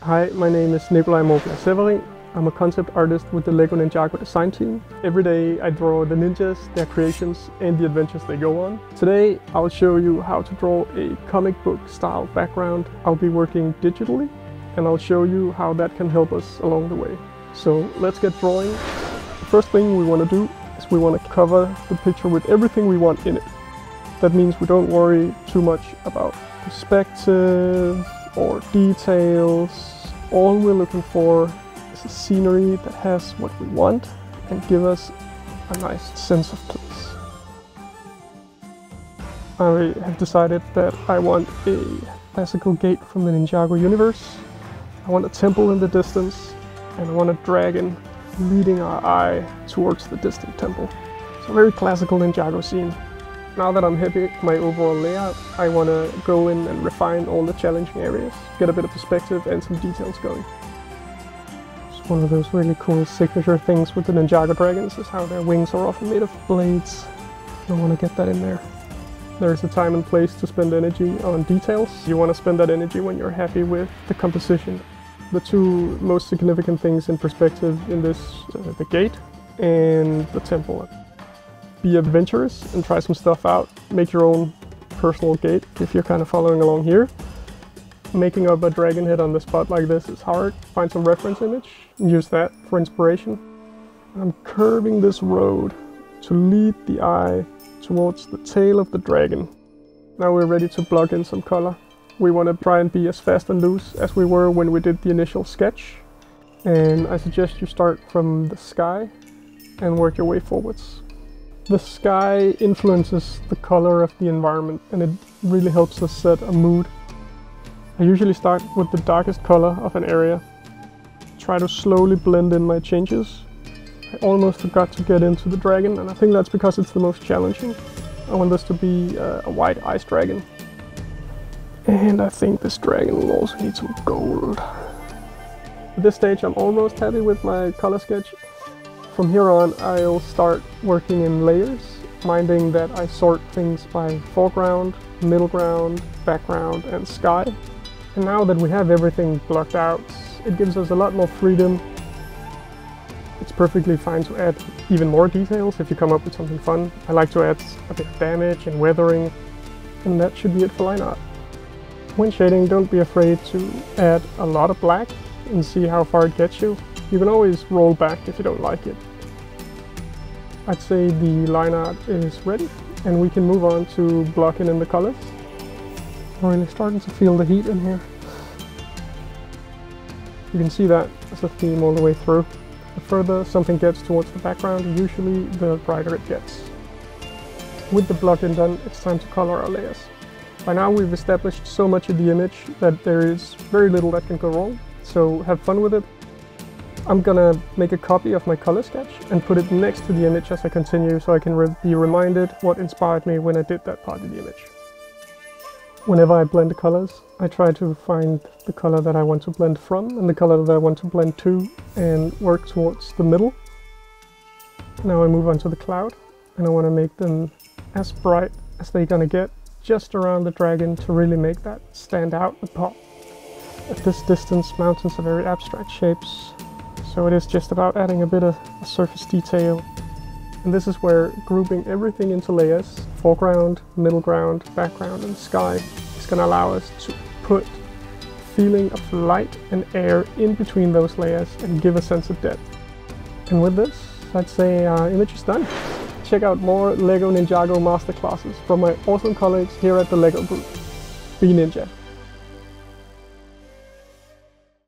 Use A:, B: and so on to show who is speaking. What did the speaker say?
A: Hi, my name is Severi. I'm a concept artist with the LEGO Ninjago design team. Every day I draw the ninjas, their creations and the adventures they go on. Today I'll show you how to draw a comic book style background. I'll be working digitally and I'll show you how that can help us along the way. So let's get drawing. The first thing we want to do is we want to cover the picture with everything we want in it. That means we don't worry too much about perspective or details. All we're looking for is a scenery that has what we want and give us a nice sense of place. I have decided that I want a classical gate from the Ninjago universe. I want a temple in the distance and I want a dragon leading our eye towards the distant temple. It's a very classical Ninjago scene. Now that I'm happy with my overall layout, I want to go in and refine all the challenging areas, get a bit of perspective and some details going. It's one of those really cool signature things with the Ninjago dragons is how their wings are often made of blades. I want to get that in there. There's a time and place to spend energy on details. You want to spend that energy when you're happy with the composition. The two most significant things in perspective in this, the gate and the temple. Be adventurous and try some stuff out. Make your own personal gate if you're kind of following along here. Making up a dragon head on the spot like this is hard. Find some reference image and use that for inspiration. I'm curving this road to lead the eye towards the tail of the dragon. Now we're ready to plug in some color. We want to try and be as fast and loose as we were when we did the initial sketch. And I suggest you start from the sky and work your way forwards. The sky influences the color of the environment and it really helps us set a mood. I usually start with the darkest color of an area. Try to slowly blend in my changes. I almost forgot to get into the dragon and I think that's because it's the most challenging. I want this to be a white ice dragon. And I think this dragon will also need some gold. At this stage I'm almost happy with my color sketch. From here on, I'll start working in layers, minding that I sort things by foreground, middle ground, background, and sky. And now that we have everything blocked out, it gives us a lot more freedom. It's perfectly fine to add even more details if you come up with something fun. I like to add a bit of damage and weathering, and that should be it for line art. When shading, don't be afraid to add a lot of black and see how far it gets you. You can always roll back if you don't like it. I'd say the line art is ready and we can move on to blocking in the colors. I'm really starting to feel the heat in here. You can see that as a theme all the way through. The further something gets towards the background, usually the brighter it gets. With the blocking done, it's time to color our layers. By now we've established so much of the image that there is very little that can go wrong, so have fun with it. I'm gonna make a copy of my color sketch and put it next to the image as I continue so I can be reminded what inspired me when I did that part of the image. Whenever I blend the colors, I try to find the color that I want to blend from and the color that I want to blend to and work towards the middle. Now I move on to the cloud and I want to make them as bright as they're gonna get just around the dragon to really make that stand out and pop. At this distance, mountains are very abstract shapes. So it is just about adding a bit of a surface detail. And this is where grouping everything into layers, foreground, middle ground, background and sky, is going to allow us to put a feeling of light and air in between those layers and give a sense of depth. And with this, I'd say our image is done. Check out more LEGO Ninjago Master Classes from my awesome colleagues here at the LEGO Group. Be Ninja!